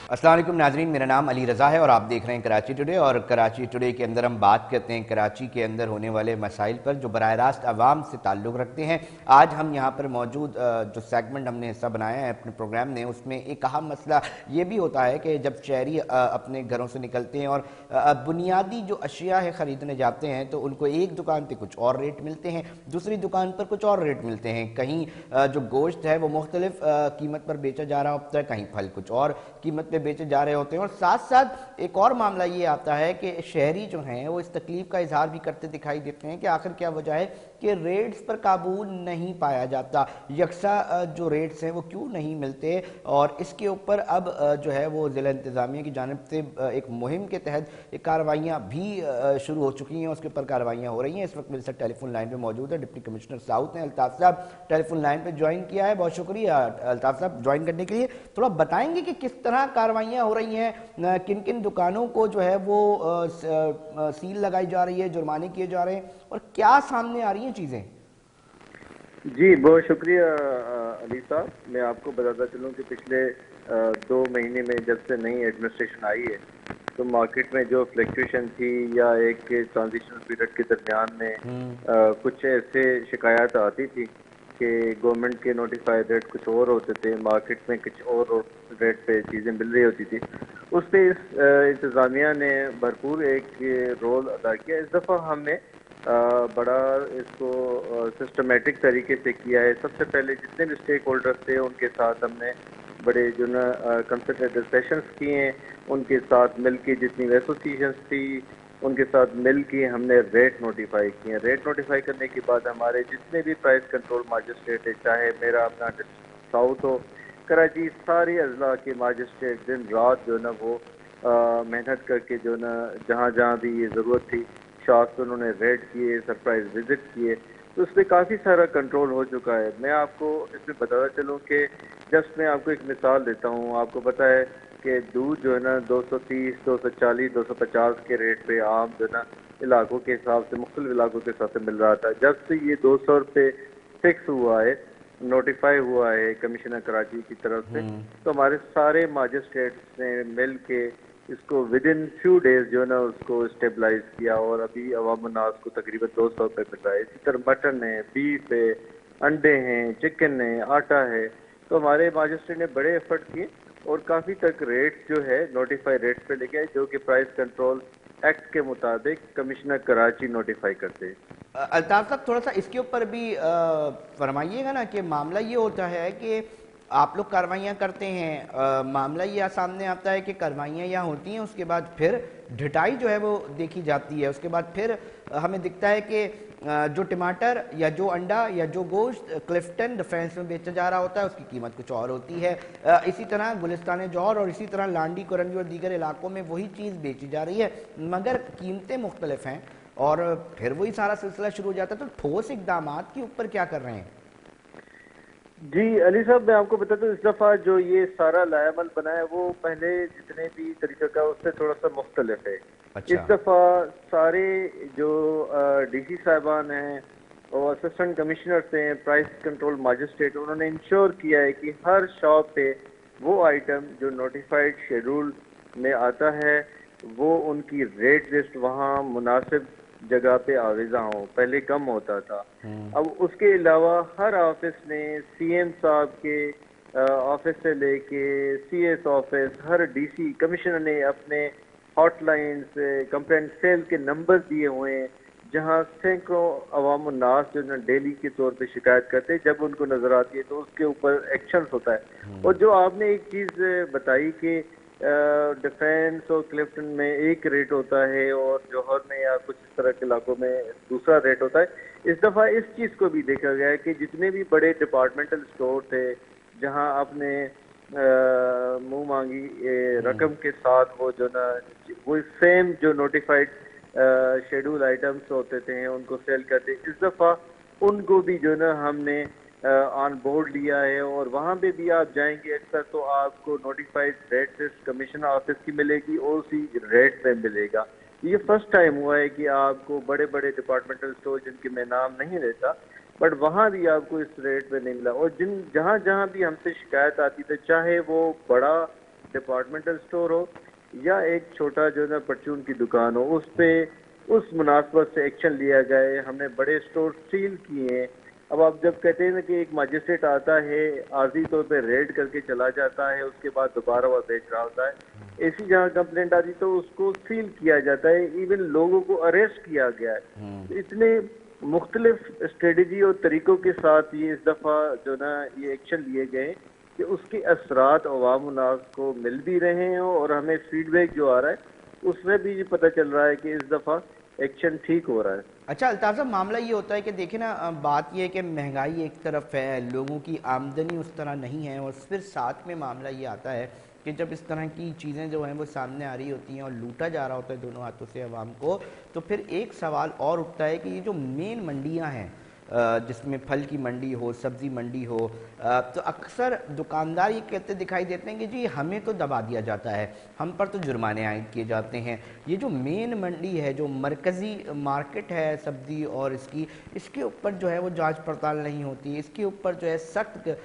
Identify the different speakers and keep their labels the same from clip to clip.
Speaker 1: अस्सलाम वालेकुम नाजरीन, मेरा नाम अली रज़ा है और आप देख रहे हैं कराची टुडे। और कराची टुडे के अंदर हम बात करते हैं कराची के अंदर होने वाले मसाइल पर जो बराह रास्त आवाम से ताल्लुक़ रखते हैं। आज हम यहाँ पर मौजूद जो सेगमेंट हमने हिस्सा बनाया है अपने प्रोग्राम में, उसमें एक अहम मसला ये भी होता है कि जब शहरी अपने घरों से निकलते हैं और बुनियादी जो अशिया है ख़रीदने जाते हैं तो उनको एक दुकान पर कुछ और रेट मिलते हैं, दूसरी दुकान पर कुछ और रेट मिलते हैं। कहीं जो गोश्त है वो मुख्तलिफ कीमत पर बेचा जा रहा होता है, कहीं फल कुछ और कीमत पे बेचे जा रहे होते हैं। और साथ साथ एक और मामला ये आता है कि शहरी जो हैं वो इस तकलीफ का इजहार भी करते दिखाई देते हैं कि आखिर क्या वजह है कि रेट्स पर काबू नहीं पाया जाता, यकसा जो रेट्स हैं वो क्यों नहीं मिलते। और इसके ऊपर अब जो है वो ज़िला इंतज़ामिया की जानिब से एक मुहिम के तहत एक कार्रवाइयाँ भी शुरू हो चुकी हैं, उसके ऊपर कार्रवाइयाँ हो रही हैं। इस वक्त मेरे साथ टेलीफोन लाइन पे मौजूद है डिप्टी कमिश्नर साउथ हैं अल्ताफ़ साहब, टेलीफोन लाइन पे ज्वाइन किया है। बहुत शुक्रिया अल्ताफ़ साहब ज्वाइन करने के लिए। थोड़ा बताएंगे कि किस तरह कार्रवाइयाँ हो रही हैं, किन किन दुकानों को जो है वो सील लगाई जा रही है, जुर्माने किए जा रहे हैं और क्या सामने आ रही हैं चीज़ें।
Speaker 2: जी बहुत शुक्रिया अली साहब। मैं आपको बताता चलूँ कि पिछले 2 महीने में जब से नई एडमिनिस्ट्रेशन आई है तो मार्केट में जो फ्लक्चुएशन थी या एक ट्रांजिशन पीरियड के दरमियान में कुछ ऐसे शिकायत आती थी कि गवर्नमेंट के नोटिफाइड रेट कुछ और होते थे, मार्केट में कुछ और रेट पे चीज़ें मिल रही होती थी। उस पर इंतज़ामिया ने भरपूर एक रोल अदा किया। इस दफ़ा हमने बड़ा इसको सिस्टमेटिक तरीके से किया है। सबसे पहले जितने भी स्टेक होल्डर्स थे उनके साथ हमने बड़े जो ना कंसल्टेटिव सेशंस किए हैं, उनके साथ मिल के जितनी एसोसिएशंस थी उनके साथ मिल के हमने रेट नोटिफाई किए। रेट नोटिफाई करने के बाद हमारे जितने भी प्राइस कंट्रोल मजिस्ट्रेट है, चाहे मेरा अपना साउथ हो, कराची, सारे अजला के मजिस्ट्रेट दिन रात जो ना वो मेहनत करके जो ना जहाँ जहाँ भी ये ज़रूरत थी शॉप पे उन्होंने रेड किए, सरप्राइज विजिट किए, तो उस पर काफ़ी सारा कंट्रोल हो चुका है। मैं आपको इसमें बताता चलूँ कि जस्ट मैं आपको एक मिसाल देता हूँ। आपको पता है कि दूध जो है ना 230, 240, 250 के रेट पे आम जो है ना इलाकों के हिसाब से, मुख्तलिफ इलाकों के हिसाब से मिल रहा था। जब से ये 200 रुपये फिक्स हुआ है, नोटिफाई हुआ है कमिश्नर कराची की तरफ से, तो हमारे सारे मजिस्ट्रेट्स ने मिल के इसको विद इन फ्यू डेज जो है ना उसको स्टेबलाइज किया और अभी अवाम नाज को तकरीबन 200 रुपये मिल रहा है। इसी तरह मटन है, बीफ है, अंडे हैं, चिकन है, आटा है। तो हमारे मजिस्ट्रेट ने बड़े एफर्ट किए और काफ़ी तक रेट जो है नोटिफाई रेट पे लेके आए, जो कि प्राइस कंट्रोल एक्ट के मुताबिक कमिश्नर कराची नोटिफाई करते हैं।
Speaker 1: अल्ताफ साहब थोड़ा सा इसके ऊपर भी फरमाइएगा ना कि मामला ये होता है कि आप लोग कार्रवाइयाँ करते हैं, मामला ये सामने आता है कि कार्रवाइयाँ यहाँ होती हैं, उसके बाद फिर ढिटाई जो है वो देखी जाती है, उसके बाद फिर हमें दिखता है कि जो टमाटर या जो अंडा या जो गोश्त क्लिफ्टन डिफेंस में बेचा जा रहा होता है उसकी कीमत कुछ और होती है। इसी तरह गुलिस्तान जौहर और इसी तरह लांडी, कुरंगी और दीगर इलाकों में वही चीज़ बेची जा रही है मगर कीमतें मुख्तलिफ हैं और फिर वही सारा सिलसिला शुरू हो जाता है। तो ठोस इकदामात के ऊपर क्या कर रहे हैं?
Speaker 2: जी अली साहब, मैं आपको बताता हूँ इस दफ़ा जो ये सारा लायामल बना है वो पहले जितने भी तरीक़ा का उससे थोड़ा सा मुख्तलिफ है।
Speaker 1: अच्छा।
Speaker 2: इस दफ़ा सारे जो डीसी साहिबान हैं और असिस्टेंट कमिश्नर्स हैं, प्राइस कंट्रोल मजिस्ट्रेट, उन्होंने इंश्योर किया है कि हर शॉप पे वो आइटम जो नोटिफाइड शेड्यूल में आता है वो उनकी रेट लिस्ट वहाँ मुनासिब जगह पे आवेजा हो। पहले कम होता था, अब उसके अलावा हर ऑफिस ने सीएम साहब के ऑफिस से लेके सीएस ऑफिस, हर डीसी कमिश्नर ने अपने हॉटलाइंस, कंप्लेंट सेल के नंबर दिए हुए हैं जहां सैकड़ों अवाम नास जो ना डेली के तौर पे शिकायत करते हैं। जब उनको नजर आती है तो उसके ऊपर एक्शन होता है। और जो आपने एक चीज बताई कि डिफेंस और क्लिफ्टन में एक रेट होता है और जौहर में या कुछ इस तरह के इलाकों में दूसरा रेट होता है, इस दफ़ा इस चीज़ को भी देखा गया है कि जितने भी बड़े डिपार्टमेंटल स्टोर थे जहां आपने मुंह मांगी रकम के साथ वो जो ना वो सेम जो नोटिफाइड शेड्यूल आइटम्स होते थे उनको सेल करते, इस दफ़ा उनको भी जो ना हमने ऑन बोर्ड लिया है और वहाँ पे भी आप जाएंगे अक्सर तो आपको notified rate list commissioner office की मिलेगी और उसी रेट पे मिलेगा। ये फर्स्ट टाइम हुआ है कि आपको बड़े बड़े डिपार्टमेंटल स्टोर जिनके मैं नाम नहीं लेता बट वहाँ भी आपको इस रेट पे नहीं मिला। और जिन जहाँ जहाँ भी हमसे शिकायत आती थी, चाहे वो बड़ा डिपार्टमेंटल स्टोर हो या एक छोटा जो है ना परचून की दुकान हो, उस पे उस मुनासबत से एक्शन लिया जाए। हमने बड़े स्टोर सील किए हैं। अब आप जब कहते हैं ना कि एक मजिस्ट्रेट आता है, आर्जी तौर पे रेड करके चला जाता है, उसके बाद दोबारा वो बेच रहा होता है, ऐसी जहाँ कंप्लेंट आती तो उसको सील किया जाता है, इवन लोगों को अरेस्ट किया गया है। तो इतने मुख्तलिफ स्ट्रेटजी और तरीकों के साथ ये इस दफ़ा जो ना ये एक्शन लिए गए कि उसके असरात अवाम उन्नास को मिल भी रहे हैं, और हमें फीडबैक जो आ रहा है उसमें भी पता चल रहा है कि इस दफ़ा एक्शन ठीक हो रहा है।
Speaker 1: अच्छा अल्ताफ साहब, मामला ये होता है कि देखिए ना, बात ये है कि महंगाई एक तरफ है, लोगों की आमदनी उस तरह नहीं है, और फिर साथ में मामला ये आता है कि जब इस तरह की चीज़ें जो हैं वो सामने आ रही होती हैं और लूटा जा रहा होता है दोनों हाथों से आवाम को, तो फिर एक सवाल और उठता है कि ये जो मेन मंडियां हैं, जिसमें फल की मंडी हो, सब्ज़ी मंडी हो, तो अक्सर दुकानदार ये कहते दिखाई देते हैं कि जी हमें तो दबा दिया जाता है, हम पर तो जुर्माने आयद किए जाते हैं। ये जो मेन मंडी है, जो मरकज़ी मार्केट है सब्ज़ी और इसके ऊपर जो है वो जांच पड़ताल नहीं होती, इसके ऊपर जो है सख्त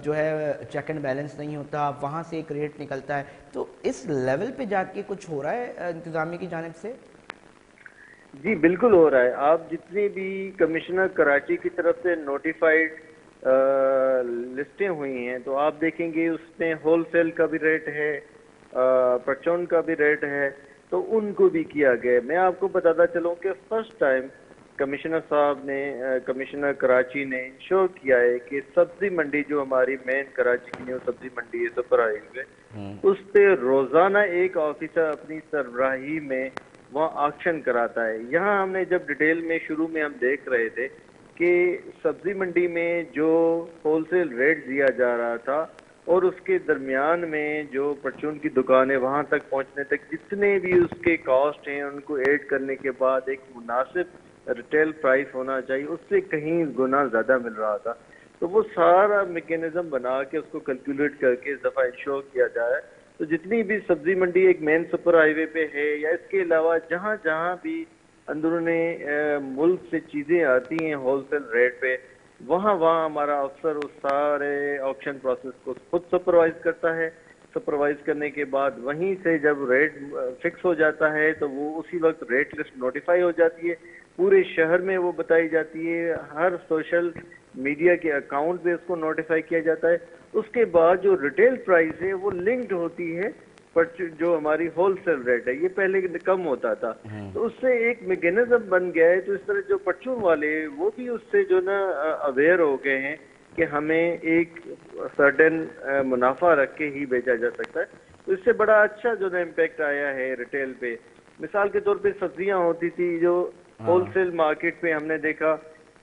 Speaker 1: जो है चेक एंड बैलेंस नहीं होता, वहाँ से एक रेट निकलता है। तो इस लेवल पे जाके कुछ हो रहा है इंतज़ामिया की जानिब से?
Speaker 2: जी बिल्कुल हो रहा है। आप जितनी भी कमिश्नर कराची की तरफ से नोटिफाइड लिस्टें हुई हैं, तो आप देखेंगे उसमें होलसेल का भी रेट है, परचून का भी रेट है, तो उनको भी किया गया है। मैं आपको बताता चलूँ कि फर्स्ट टाइम कमिश्नर साहब ने, कमिश्नर कराची ने इंश्योर किया है कि सब्जी मंडी जो हमारी मेन कराची की न्यू सब्जी मंडी है सुपर हाईवे, उस पे रोजाना एक ऑफिसर अपनी सरबराही में वहाँ ऑक्शन कराता है। यहाँ हमने जब डिटेल में शुरू में हम देख रहे थे कि सब्जी मंडी में जो होलसेल रेट दिया जा रहा था और उसके दरमियान में जो परचून की दुकान है वहाँ तक पहुँचने तक जितने भी उसके कॉस्ट हैं उनको ऐड करने के बाद एक मुनासिब रिटेल प्राइस होना चाहिए, उससे कहीं गुना ज़्यादा मिल रहा था। तो वो सारा मैकेनिज्म बना के उसको कैलकुलेट करके इस दफ़ा इंश्योर किया जाए, तो जितनी भी सब्जी मंडी एक मेन सुपर हाईवे पे है या इसके अलावा जहाँ जहाँ भी अंदरूनी मुल्क से चीज़ें आती हैं होलसेल रेट पे, वहाँ वहाँ हमारा अफसर उस सारे ऑक्शन प्रोसेस को खुद सुपरवाइज करता है। सुपरवाइज करने के बाद वहीं से जब रेट फिक्स हो जाता है तो वो उसी वक्त रेट लिस्ट नोटिफाई हो जाती है, पूरे शहर में वो बताई जाती है, हर सोशल मीडिया के अकाउंट पे उसको नोटिफाई किया जाता है। उसके बाद जो रिटेल प्राइस है वो लिंक्ड होती है पर जो हमारी होलसेल रेट है, ये पहले कम होता था, तो उससे एक मैकेनिज्म बन गया है। तो इस तरह जो परचून वाले वो भी उससे जो ना अवेयर हो गए हैं कि हमें एक सर्टेन मुनाफा रख के ही बेचा जा सकता है। तो इससे बड़ा अच्छा जो ना इम्पैक्ट आया है रिटेल पे। मिसाल के तौर पे सब्जियां होती थी जो होलसेल मार्केट पे हमने देखा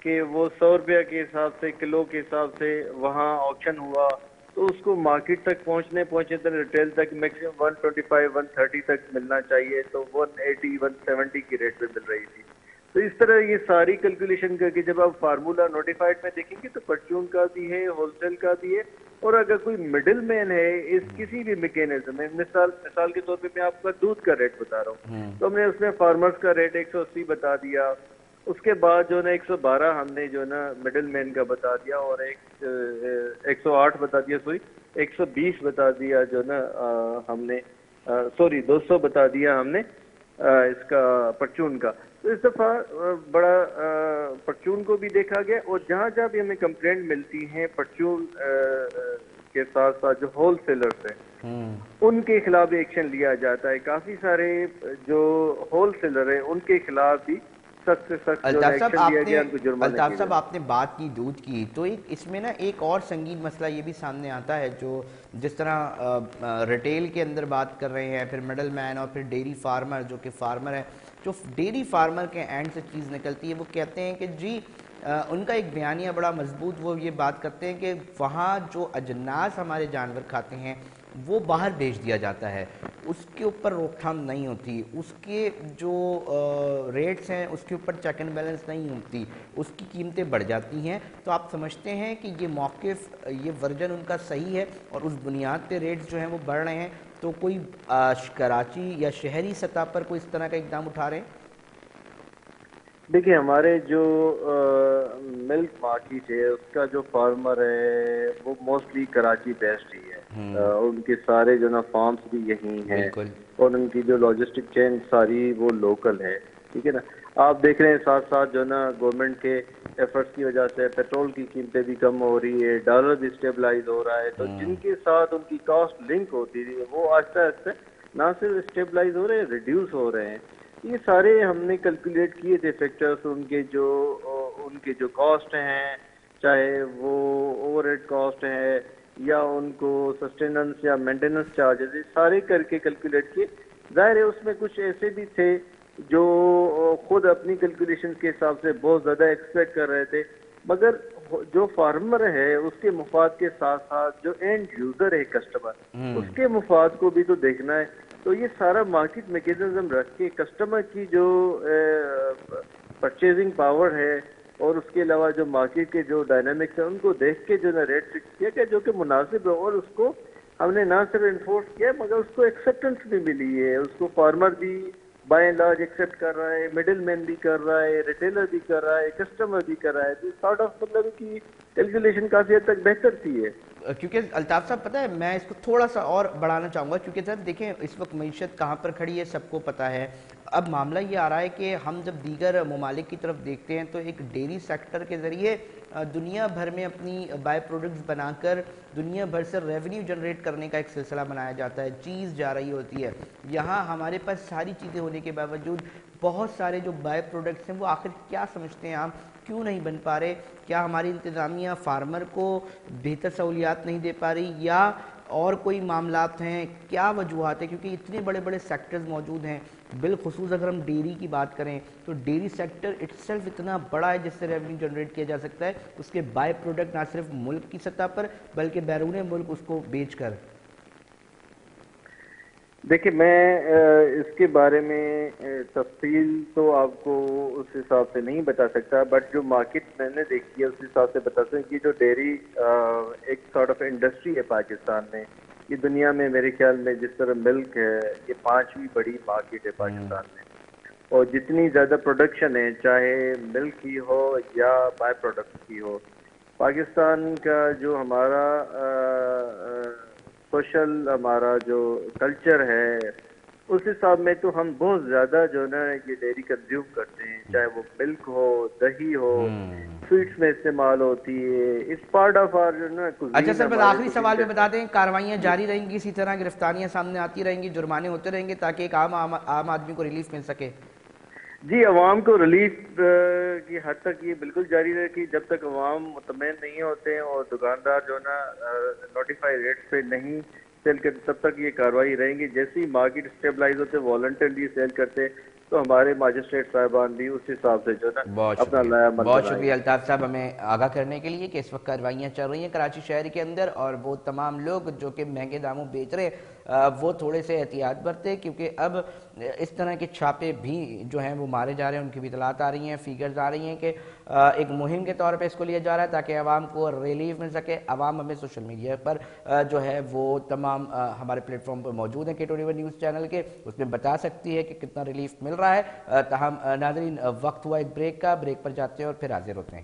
Speaker 2: कि वो 100 रुपया के हिसाब से, किलो के हिसाब से वहाँ ऑक्शन हुआ, तो उसको मार्केट तक पहुँचने तक रिटेल तक मैक्सिमम 125 130 तक मिलना चाहिए, तो 180 170 की रेट पे मिल रही थी। तो इस तरह ये सारी कैलकुलेशन करके जब आप फार्मूला नोटिफाइड में देखेंगे तो परचून का भी है, होलसेल का भी है, और अगर कोई मिडिल मैन है इस किसी भी मैकेनिज्म में, मिसाल के तौर पे मैं आपका दूध का रेट बता रहा हूँ, तो हमने उसमें फार्मर्स का रेट 180 बता दिया, उसके बाद जो ना 112 हमने जो ना मिडिल मैन का बता दिया, और 108 बता दिया, सॉरी 120 बता दिया जो ना हमने 200 बता दिया हमने इसका परचून का। तो इस दफा बड़ा परचून को भी देखा गया, और जहाँ जहाँ भी हमें कंप्लेंट मिलती हैं परचून के साथ साथ जो होलसेलर्स हैं उनके खिलाफ भी एक्शन लिया जाता है। काफी सारे जो होलसेलर हैं उनके खिलाफ भी सख्त से सख्त जो एक्शन लिया गया, उनको जुर्माना किया।
Speaker 1: अल्ताफ साहब, आपने बात की दूध की, तो एक इसमें ना एक और संगीन मसला ये भी सामने आता है, जो जिस तरह रिटेल के अंदर बात कर रहे हैं, फिर मिडल मैन और फिर डेयरी फार्मर, जो कि फार्मर है, जो डेयरी फार्मर के एंड से चीज़ निकलती है, वो कहते हैं कि जी उनका एक बयानिया बड़ा मजबूत, वो ये बात करते हैं कि वहाँ जो अजनास हमारे जानवर खाते हैं वो बाहर बेच दिया जाता है, उसके ऊपर रोकथाम नहीं होती, उसके जो रेट्स हैं उसके ऊपर चेक एंड बैलेंस नहीं होती, उसकी कीमतें बढ़ जाती हैं। तो आप समझते हैं कि ये मौक़िफ़, ये वर्जन उनका सही है और उस बुनियाद पे रेट्स जो हैं वो बढ़ रहे हैं, तो कोई कराची या शहरी सतह पर कोई इस तरह का इक़दाम उठा रहे हैं?
Speaker 2: دیکھیے ہمارے جو ملک مارکیٹ ہے اس کا جو فارمر ہے وہ موسٹلی کراچی بیسڈ ہی ہے، ان کے سارے جو نا فارمز بھی یہیں ہیں،
Speaker 1: بالکل
Speaker 2: اور ان کی جو لاجسٹک چین ساری وہ لوکل ہے، ٹھیک ہے نا۔ آپ دیکھ رہے ہیں ساتھ ساتھ جو نا گورنمنٹ کے ایفرٹس کی وجہ سے پیٹرول کی قیمتیں بھی کم ہو رہی ہے، ڈالر بھی اسٹیبلائز ہو رہا ہے، تو جن کے ساتھ ان کی کاسٹ لنک ہوتی ہے وہ آہستہ آہستہ نہ صرف اسٹیبلائز ہو رہے ہیں، ریڈیوس ہو رہے ہیں۔ یہ سارے ہم نے کیلکولیٹ کیے تھے فیکٹرز، ان کے جو کاسٹ ہیں، چاہے وہ اوور ہیڈ کاسٹ ہے یا ان کو سسٹیننس یا مینٹیننس چارجز، یہ سارے کر کے کیلکولیٹ کیے۔ ظاہر ہے اس میں کچھ ایسے بھی تھے جو خود اپنی کیلکولیشن کے حساب سے بہت زیادہ ایکسپیکٹ کر رہے تھے، مگر جو فارمر ہے اس کے مفاد کے ساتھ ساتھ جو اینڈ یوزر ہے کسٹمر، اس کے مفاد کو بھی تو دیکھنا ہے۔ تو یہ سارا مارکیٹ میکینزم رکھ کے کسٹمر کی جو پرچیزنگ پاور ہے اور اس کے علاوہ جو مارکیٹ کے جو ڈائنامکس ہیں ان کو دیکھ کے جو نا ریٹ فکس کیا کہ جو کہ مناسب ہے، اور اس کو ہم نے نہ صرف انفورس کیا مگر اس کو ایکسیپٹنس بھی ملی ہے، اس کو فارمر بھی بائی اینڈ لارج ایکسیپٹ کر رہا ہے، مڈل مین بھی کر رہا ہے، ریٹیلر بھی کر رہا ہے، کسٹمر بھی کر رہا ہے۔ تو سارٹ آف مطلب کی کیلکولیشن کافی حد تک بہتر تھی ہے۔
Speaker 1: کیونکہ الطاف صاحب پتہ ہے میں اس کو تھوڑا سا اور بڑھانا چاہوں گا، کیونکہ سر دیکھیں اس وقت معیشت کہاں پر کھڑی ہے سب کو پتہ ہے۔ اب معاملہ یہ آ رہا ہے کہ ہم جب دیگر ممالک کی طرف دیکھتے ہیں تو ایک ڈیری سیکٹر کے ذریعے دنیا بھر میں اپنی بائی پروڈکٹس بنا کر دنیا بھر سے ریونیو جنریٹ کرنے کا ایک سلسلہ بنایا جاتا ہے، چیز جا رہی ہوتی ہے۔ یہاں ہمارے پاس ساری چیزیں ہونے کے باوجود بہت سارے جو بائی پروڈکٹس ہیں وہ آخر کیا سمجھتے ہیں آپ کیوں نہیں بن پا رہے؟ کیا ہماری انتظامیہ فارمر کو بہتر سہولیات نہیں دے پا رہی، یا اور کوئی معاملات ہیں؟ کیا وجوہات ہیں؟ کیونکہ اتنے بڑے بڑے سیکٹرز موجود ہیں، بالخصوص اگر ہم ڈیری کی بات کریں تو ڈیری سیکٹر اٹسیلف اتنا بڑا ہے جس سے ریونیو جنریٹ کیا جا سکتا ہے، اس کے بائی پروڈکٹ نہ صرف ملک کی سطح پر بلکہ بیرون ملک اس کو بیچ کر۔
Speaker 2: دیکھیں میں اس کے بارے میں تفصیل تو آپ کو اس حساب سے نہیں بتا سکتا، بٹ جو مارکیٹ میں نے دیکھی ہے اس حساب سے بتا سکتا ہوں کہ جو ڈیری ایک سارٹ آف انڈسٹری ہے پاکستان میں، یہ دنیا میں میرے خیال میں جس طرح ملک ہے یہ 5ویں بڑی مارکیٹ ہے پاکستان میں، اور جتنی زیادہ پروڈکشن ہے چاہے ملک کی ہو یا بائی پروڈکٹ کی ہو، پاکستان کا جو ہمارا سوشل ہمارا جو کلچر ہے اس حساب میں تو ہم بہت زیادہ جو نا یہ ڈیری کنزیوم کرتے ہیں، چاہے وہ ملک ہو، دہی ہو، سویٹس میں استعمال ہوتی ہے، اس پارٹ آف آر جو نا
Speaker 1: اچھا
Speaker 2: کزین
Speaker 1: سر، بس
Speaker 2: ہمارے
Speaker 1: آخری
Speaker 2: کزین
Speaker 1: سوال
Speaker 2: کا
Speaker 1: میں بتا دیں، کاروائیاں جاری رہیں گی اسی طرح، گرفتاریاں سامنے آتی رہیں گی، جرمانے ہوتے رہیں گے تاکہ ایک عام آدمی کو ریلیف مل سکے؟
Speaker 2: جی عوام کو ریلیف کی حد تک یہ بالکل جاری رہے کہ جب تک عوام مطمئن نہیں ہوتے ہیں اور دکاندار جو نا نوٹیفائی ریٹس پہ نہیں سیل کرتے تب تک یہ کارروائی رہیں گی۔ جیسے ہی مارکیٹ اسٹیبلائز ہوتے والنٹرلی سیل کرتے تو ہمارے ماجسٹریٹ صاحبان بھی اس حساب سے جو نا
Speaker 1: بہت
Speaker 2: اپنا
Speaker 1: شکریہ،
Speaker 2: نیا عمل
Speaker 1: بہت
Speaker 2: بنائیں
Speaker 1: شکریہ
Speaker 2: گے۔
Speaker 1: الطاف صاحب ہمیں آگاہ کرنے کے لیے کہ اس وقت کاروائیاں چل رہی ہیں کراچی شہر کے اندر، اور وہ تمام لوگ جو کہ مہنگے داموں بیچ رہے وہ تھوڑے سے احتیاط برتے، کیونکہ اب اس طرح کے چھاپے بھی جو ہیں وہ مارے جا رہے ہیں، ان کی بھی اطلاعات آ رہی ہیں، فیگرز آ رہی ہیں کہ ایک مہم کے طور پہ اس کو لیا جا رہا ہے تاکہ عوام کو ریلیف مل سکے۔ عوام ہمیں سوشل میڈیا پر جو ہے وہ تمام ہمارے پلیٹ فارم پر موجود ہیں K21 نیوز چینل کے، اس میں بتا سکتی ہے کہ کتنا ریلیف مل رہا ہے۔ تاہم ناظرین وقت ہوا ایک بریک کا، بریک پر جاتے ہیں اور پھر حاضر ہوتے ہیں۔